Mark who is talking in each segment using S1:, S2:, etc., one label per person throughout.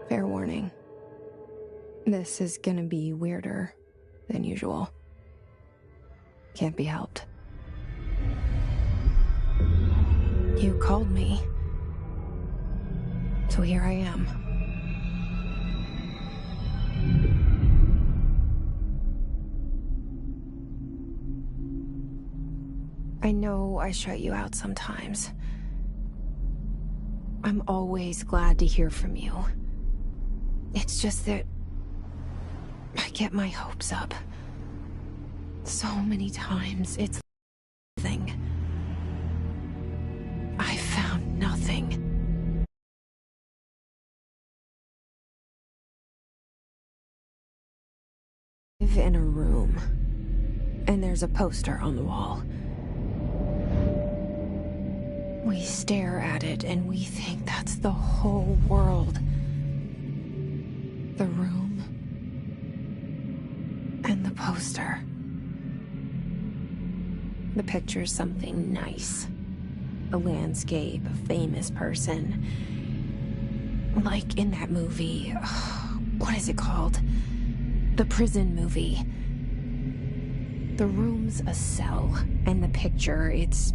S1: Fair warning. This is gonna be weirder than usual. Can't be helped. You called me. So here I am. I know I shut you out sometimes. I'm always glad to hear from you. It's just that I get my hopes up. So many times it's nothing. I found nothing. I live in a room, and there's a poster on the wall. We stare at it and we think that's the whole world. The room and the poster. The picture's something nice. A landscape, a famous person. Like in that movie, what is it called? The prison movie. The room's a cell, and the picture, it's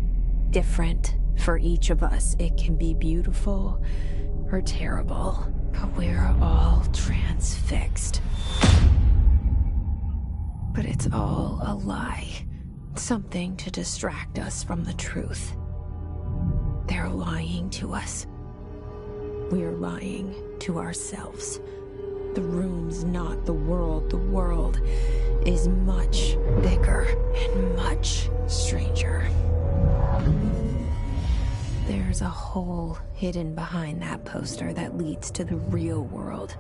S1: different for each of us. It can be beautiful or terrible, but we're all transfixed. But it's all a lie. Something to distract us from the truth. They're lying to us. We're lying to ourselves. The room's not the world. The world is much bigger and much stranger. There's a hole hidden behind that poster that leads to the real world.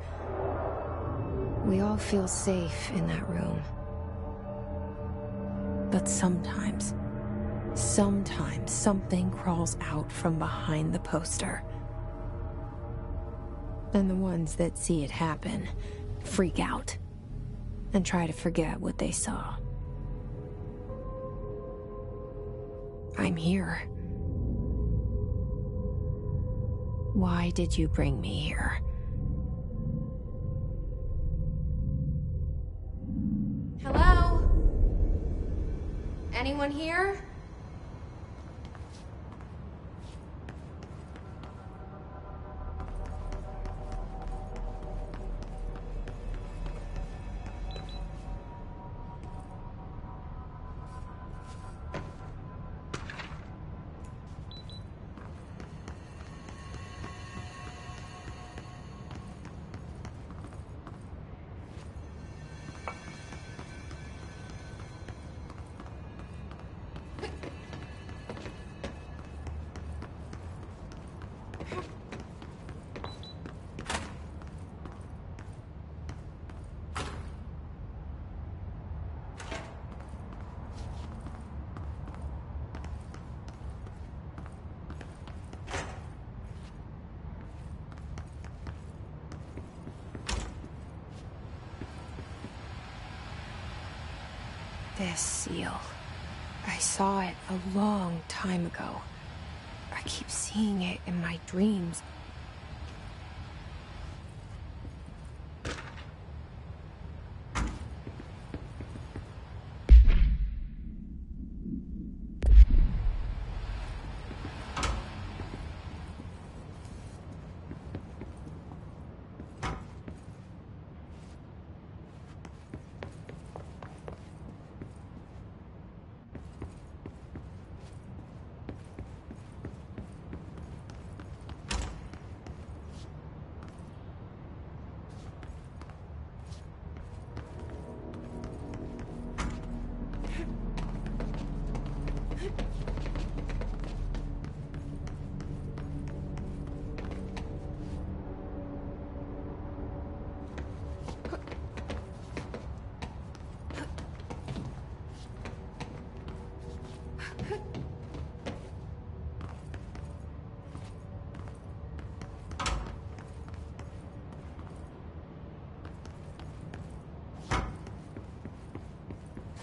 S1: We all feel safe in that room. But sometimes something crawls out from behind the poster. And the ones that see it happen freak out and try to forget what they saw. I'm here. Why did you bring me here? Hello? Anyone here? This seal. I saw it a long time ago. I keep seeing it in my dreams.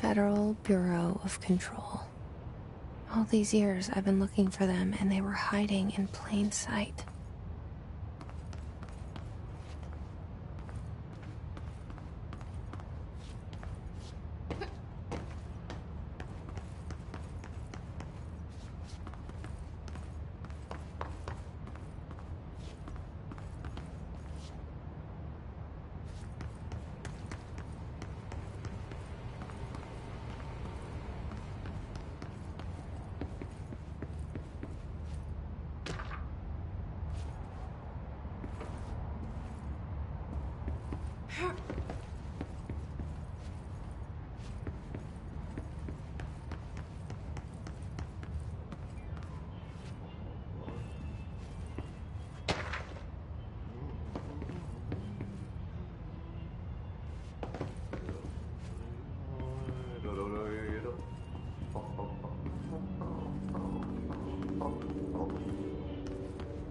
S1: Federal Bureau of Control. All these years I've been looking for them, and they were hiding in plain sight.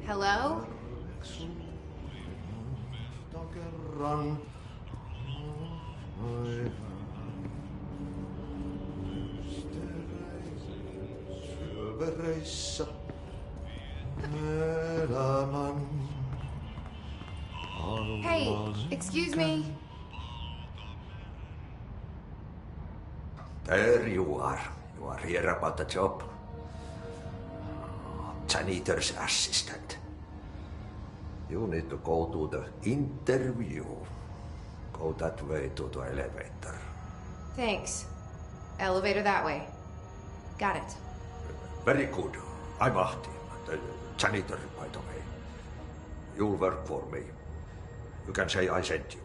S1: Hello? Hey, excuse me.
S2: There you are. You are here about the job. Janitor's assistant. You need to go to the interview. Go that way to the elevator.
S1: Thanks. Elevator that way. Got it.
S2: Very good. I'm Ahti, the janitor, by the way. You'll work for me. You can say I sent you.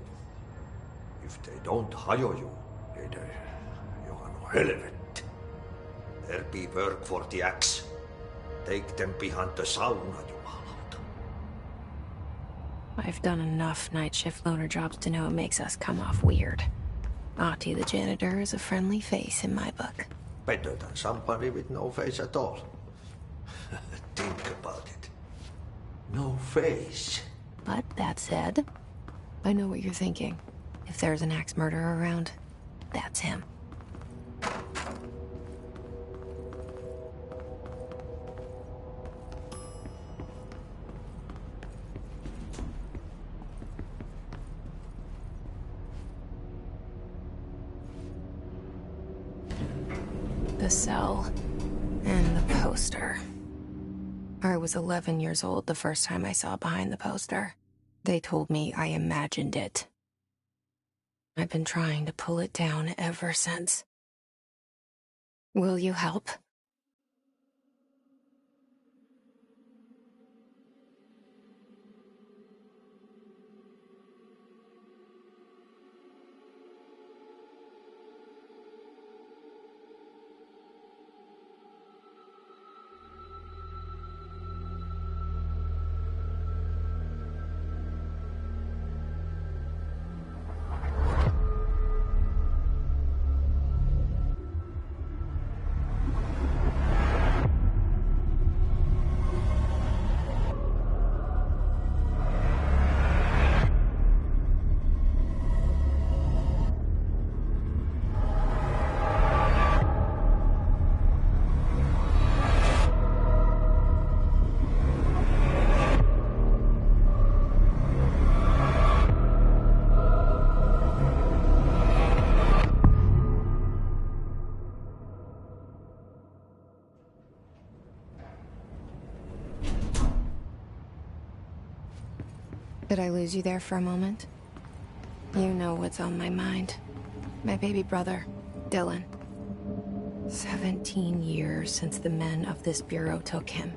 S2: If they don't hire you, then you are no helvet. There be work for the axe. Take them behind the sauna, jumalauta.
S1: I've done enough night shift loner jobs to know it makes us come off weird. Ahti the janitor is a friendly face in my book.
S2: Better than somebody with no face at all. Think about it. No face.
S1: But that said, I know what you're thinking. If there's an axe murderer around, that's him. The cell and the poster. I was 11 years old the first time I saw behind the poster. They told me I imagined it. I've been trying to pull it down ever since. Will you help? Did I lose you there for a moment? You know what's on my mind. My baby brother, Dylan. 17 years since the men of this bureau took him.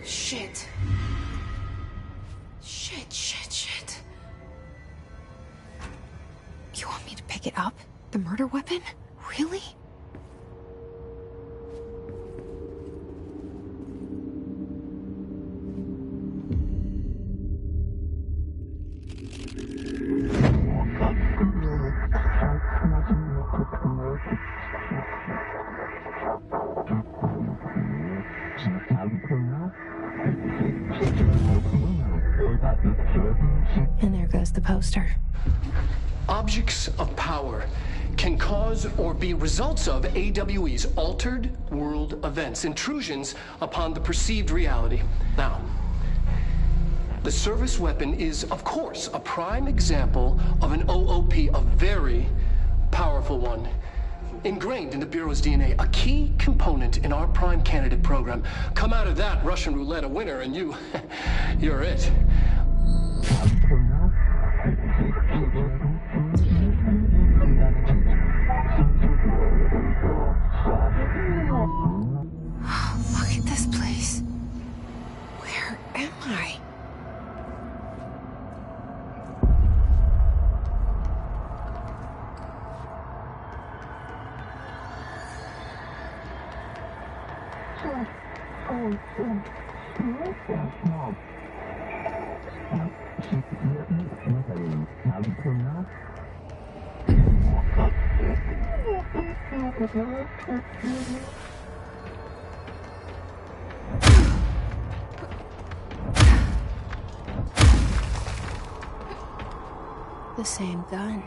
S1: Shit. Shit. The murder weapon? Really? And there goes the poster.
S3: Objects of power can cause or be results of AWE's altered world events, intrusions upon the perceived reality. Now, the service weapon is, of course, a prime example of an OOP, a very powerful one, ingrained in the Bureau's DNA, a key component in our prime candidate program. Come out of that Russian roulette a winner, and you're it.
S1: Look at this place. Where am I? The same gun.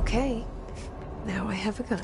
S1: Okay, now I have a gun.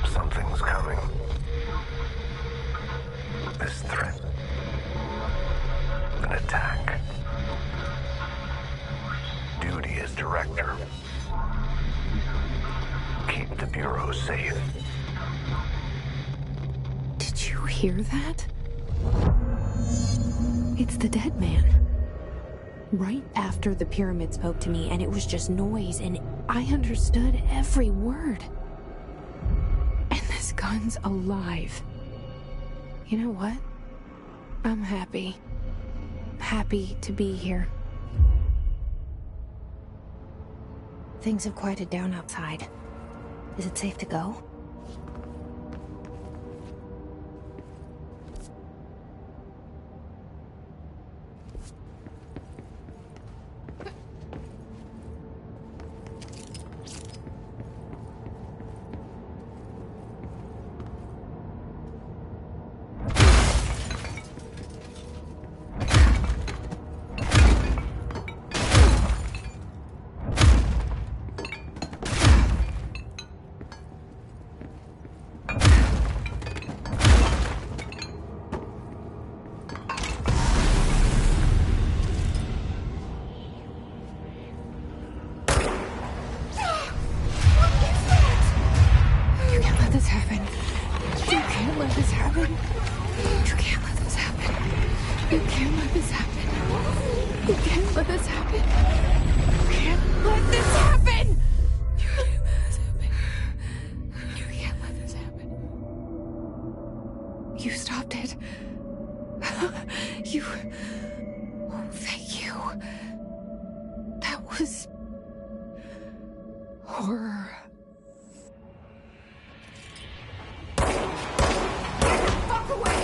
S4: Something's coming. This threat. An attack. Duty as director. Keep the Bureau safe.
S1: Did you hear that? It's the dead man. Right after the pyramid spoke to me, and it was just noise, and I understood every word. And this gun's alive. You know what? I'm happy. Happy to be here. Things have quieted down outside. Is it safe to go? happen. You can't let this happen. You can't let this happen. You can't let this happen. You can't let this happen. You can't let this happen. You can't let this happen. You stopped it. You... Oh, thank you. That was... horror. Fuck away!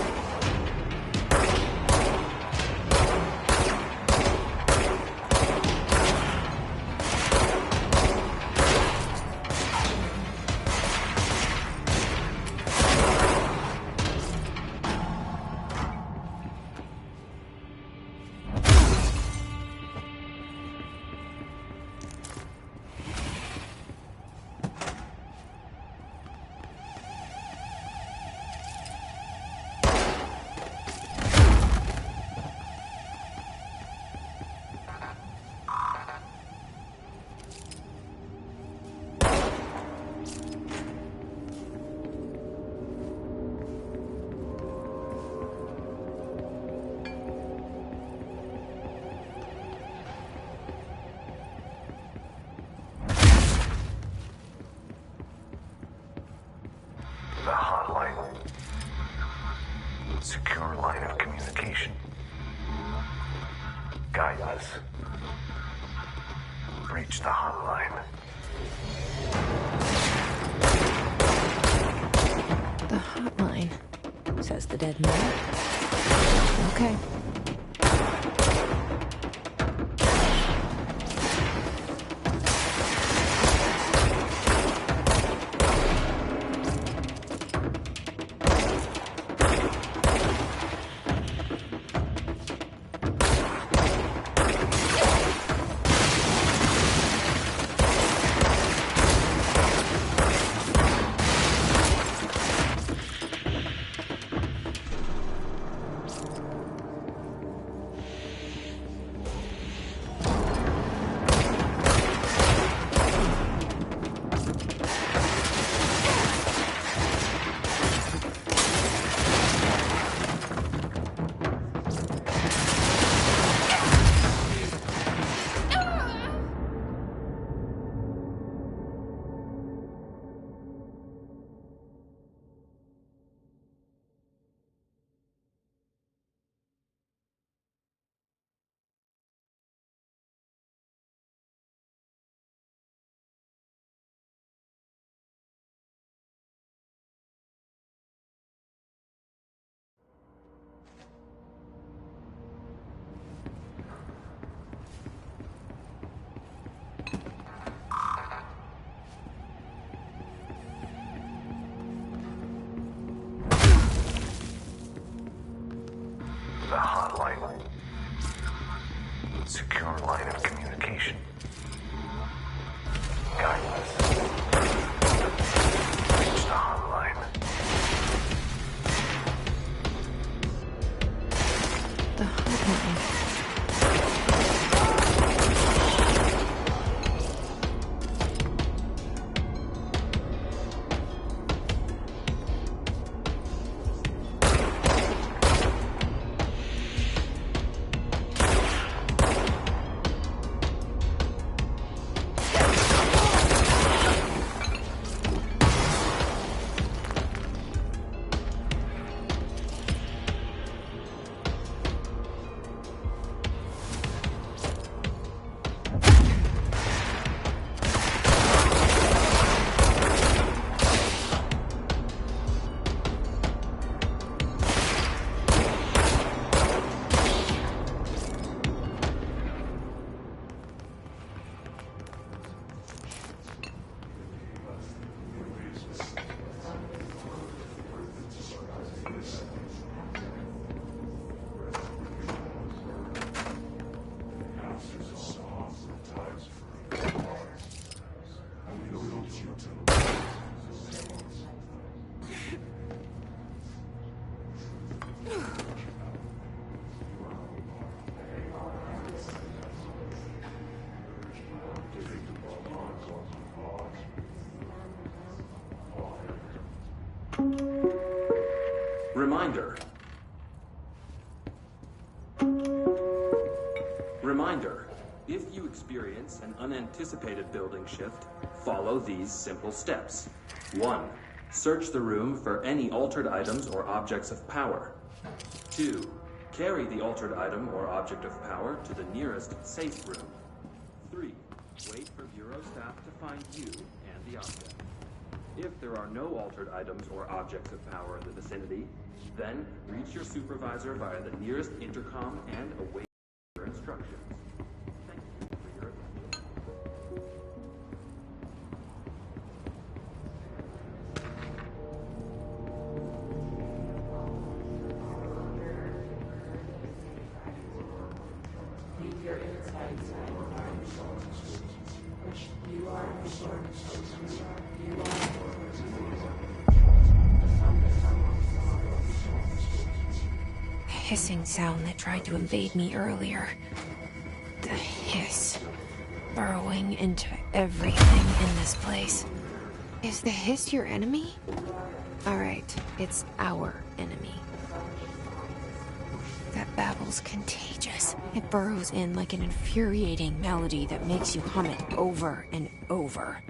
S4: The hotline. Secure line of communication. Guide us. Reach the hotline.
S1: The hotline, says the dead man. Okay.
S4: The hotline. Secure line of communication. Guide us. Reach the hotline.
S1: The hotline.
S5: Reminder, if you experience an unanticipated building shift, follow these simple steps. 1. Search the room for any altered items or objects of power. 2. Carry the altered item or object of power to the nearest safe room. 3. Wait for Bureau staff to find you and the object. If there are no altered items or objects of power in the vicinity, then reach your supervisor via the nearest intercom and await your instructions. Thank you for your attention.
S1: The hissing sound that tried to invade me earlier. The hiss. Burrowing into everything in this place. Is the hiss your enemy? Alright, it's our enemy. That babble's contagious. It burrows in like an infuriating melody that makes you hum it over and over.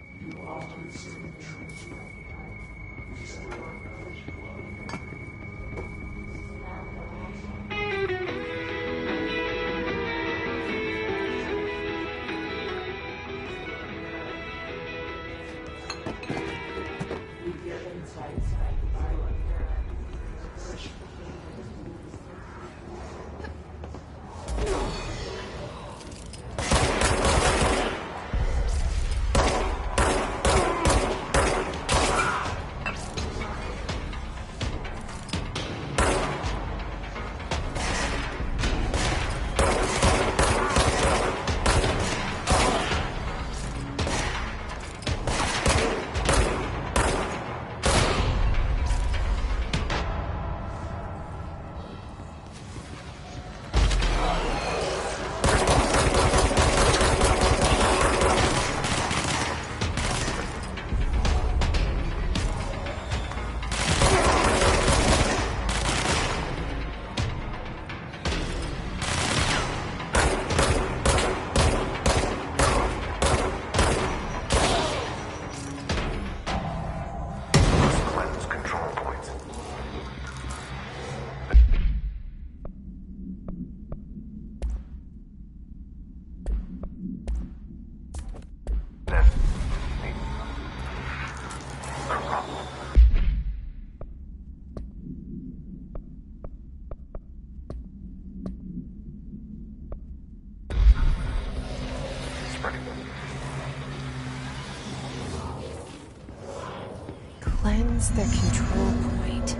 S1: Cleanse the control point.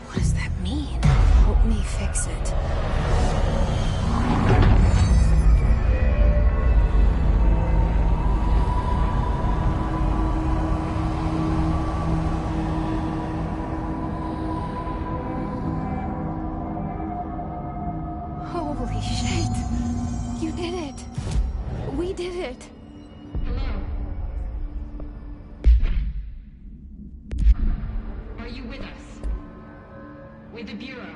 S1: What does that mean? Help me fix it. Holy shit! You did it! We did it!
S6: Are you with us? With the Bureau?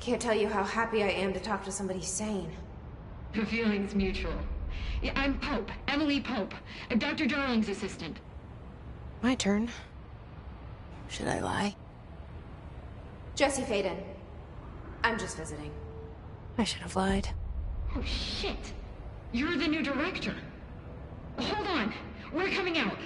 S1: I can't tell you how happy I am to talk to somebody sane.
S6: The feeling's mutual. Yeah, I'm Pope, Emily Pope. I'm Dr. Darling's assistant.
S1: My turn. Should I lie? Jesse Faden. I'm just visiting. I should have lied.
S6: Oh, shit. You're the new director. Hold on. We're coming out.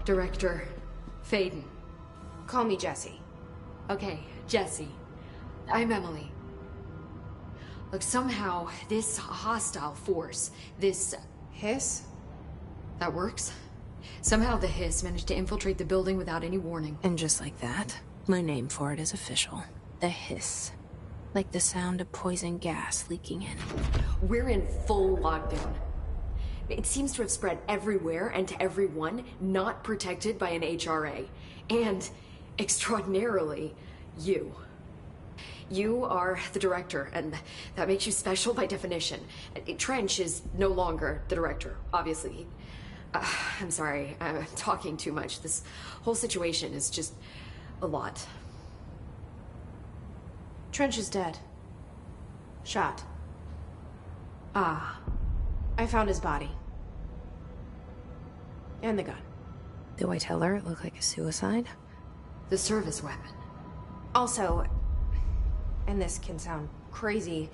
S6: Director Faden.
S1: Call me Jesse.
S6: Okay, Jesse. I'm Emily. Look, somehow, this hostile force, this...
S1: Hiss?
S6: That works? Somehow the Hiss managed to infiltrate the building without any warning.
S1: And just like that, my name for it is official. The Hiss. Like the sound of poison gas leaking in.
S6: We're in full lockdown. It seems to have spread everywhere and to everyone not protected by an HRA. And, extraordinarily, you. You are the director, and that makes you special by definition. Trench is no longer the director, obviously. I'm sorry, I'm talking too much. This whole situation is just a lot.
S1: Trench is dead. Shot.
S6: Ah.
S1: I found his body. And the gun.
S7: Do I tell her it looked like a suicide?
S6: The service weapon.
S1: Also, and this can sound crazy,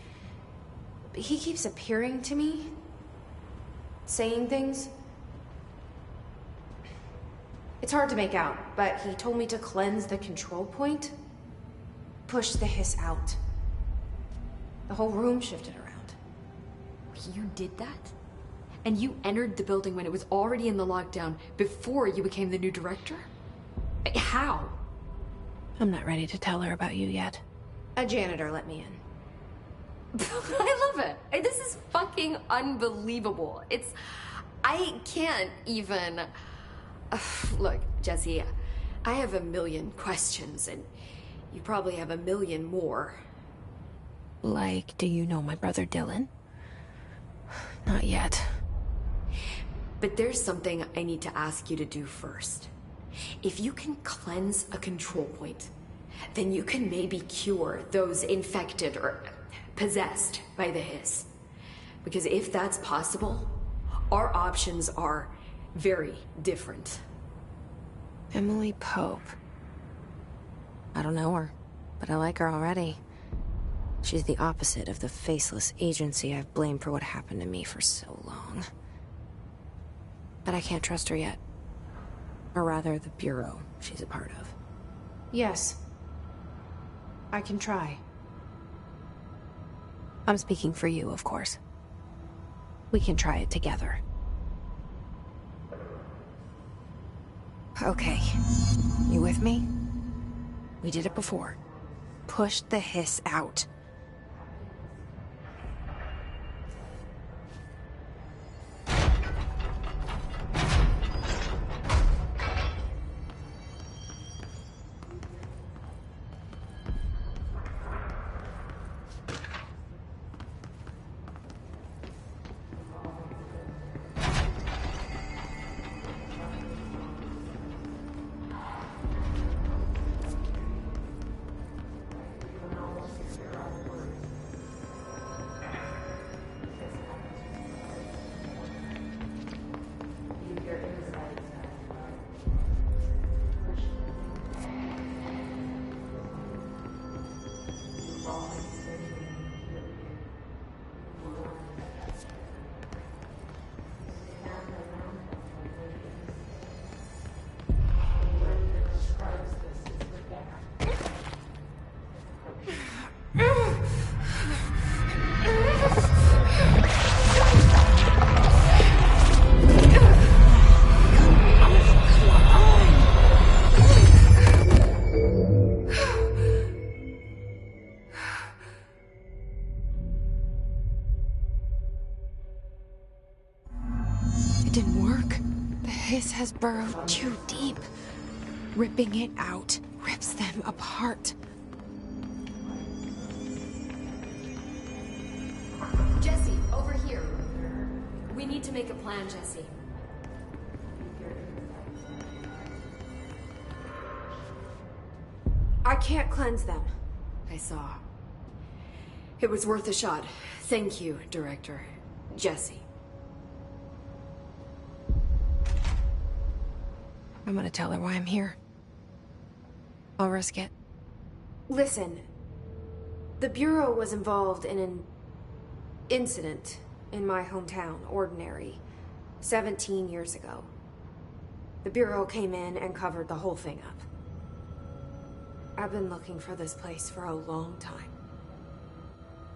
S1: but he keeps appearing to me. Saying things. It's hard to make out, but he told me to cleanse the control point. Push the Hiss out. The whole room shifted around.
S6: You did that? And you entered the building when it was already in the lockdown before you became the new director? How?
S7: I'm not ready to tell her about you yet.
S1: A janitor let me in.
S6: I love it. This is fucking unbelievable. I can't even... Look, Jesse, I have a million questions, and you probably have a million more.
S7: Like, do you know my brother Dylan? Not yet.
S6: But there's something I need to ask you to do first. If you can cleanse a control point, then you can maybe cure those infected or possessed by the Hiss. Because if that's possible, our options are very different.
S7: Emily Pope. I don't know her, but I like her already. She's the opposite of the faceless agency I've blamed for what happened to me for so long. But I can't trust her yet. Or rather, the Bureau she's a part of.
S1: Yes. I can try.
S7: I'm speaking for you, of course. We can try it together. Okay. You with me? We did it before. Push the Hiss out.
S1: hiss has burrowed too deep. Ripping it out rips them apart.
S6: Jesse, over here. We need to make a plan, Jesse.
S1: I can't cleanse them.
S6: I saw. It was worth a shot. Thank you, Director. Jesse.
S1: I'm gonna tell her why I'm here. I'll risk it. Listen, the Bureau was involved in an incident in my hometown, Ordinary, 17 years ago. The Bureau came in and covered the whole thing up. I've been looking for this place for a long time.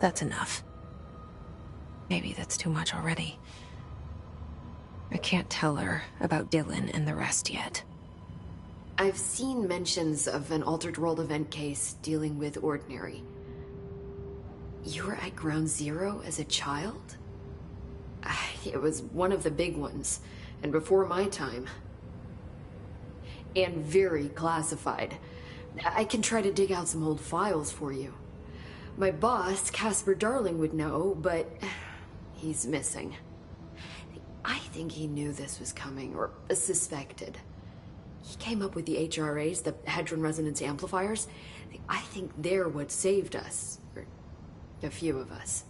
S1: That's enough. Maybe that's too much already. I can't tell her about Dylan and the rest yet.
S6: I've seen mentions of an Altered World event case dealing with Ordinary. You were at Ground Zero as a child? It was one of the big ones, and before my time. And very classified. I can try to dig out some old files for you. My boss, Casper Darling, would know, but he's missing. I think he knew this was coming, or suspected. He came up with the HRAs, the Hadron Resonance Amplifiers. I think they're what saved us. Or a few of us.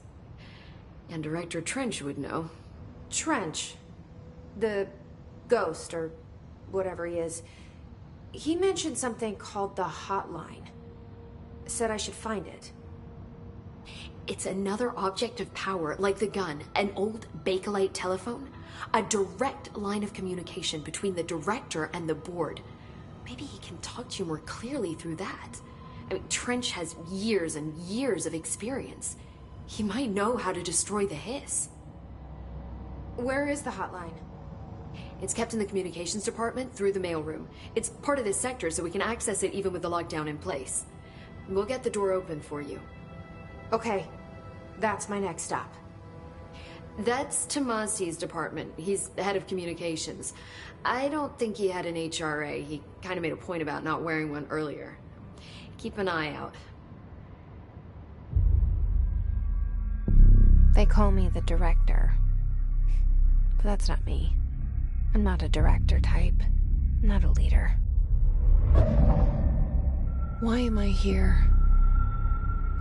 S6: And Director Trench would know.
S1: Trench? The ghost, or whatever he is. He mentioned something called the Hotline. Said I should find it.
S6: It's another object of power, like the gun, an old Bakelite telephone. A direct line of communication between the director and the board. Maybe he can talk to you more clearly through that. I mean, Trench has years and years of experience. He might know how to destroy the hiss.
S1: Where is the hotline?
S6: It's kept in the communications department through the mailroom. It's part of this sector, so we can access it even with the lockdown in place. We'll get the door open for you.
S1: Okay, that's my next stop.
S6: That's Tomasi's department. He's the head of communications. I don't think he had an HRA. He kind of made a point about not wearing one earlier. Keep an eye out.
S1: They call me the director. But that's not me. I'm not a director type. I'm not a leader. Why am I here?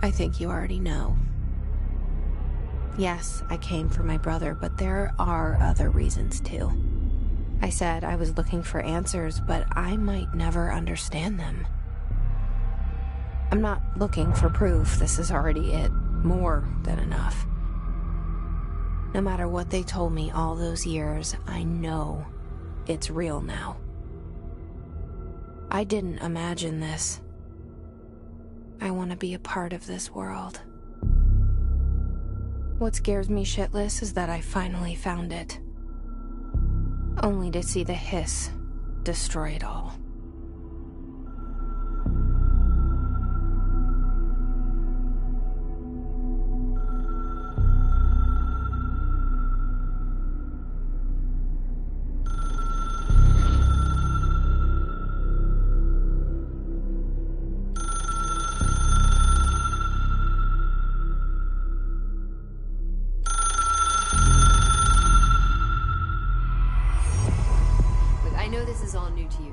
S1: I think you already know. Yes, I came for my brother, but there are other reasons too. I said I was looking for answers, but I might never understand them. I'm not looking for proof. This is already it. More than enough. No matter what they told me all those years, I know it's real now. I didn't imagine this. I want to be a part of this world. What scares me shitless is that I finally found it. Only to see the hiss destroy it all.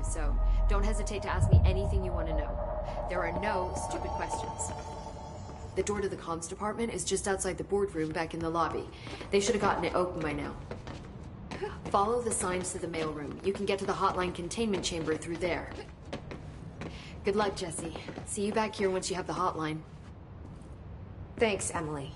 S6: So don't hesitate to ask me anything you want to know. There are no stupid questions. The door to the comms department is just outside the boardroom back in the lobby. They should have gotten it open by now. Follow the signs to the mailroom. You can get to the hotline containment chamber through there. Good luck, Jesse. See you back here once you have the hotline.
S1: Thanks, Emily.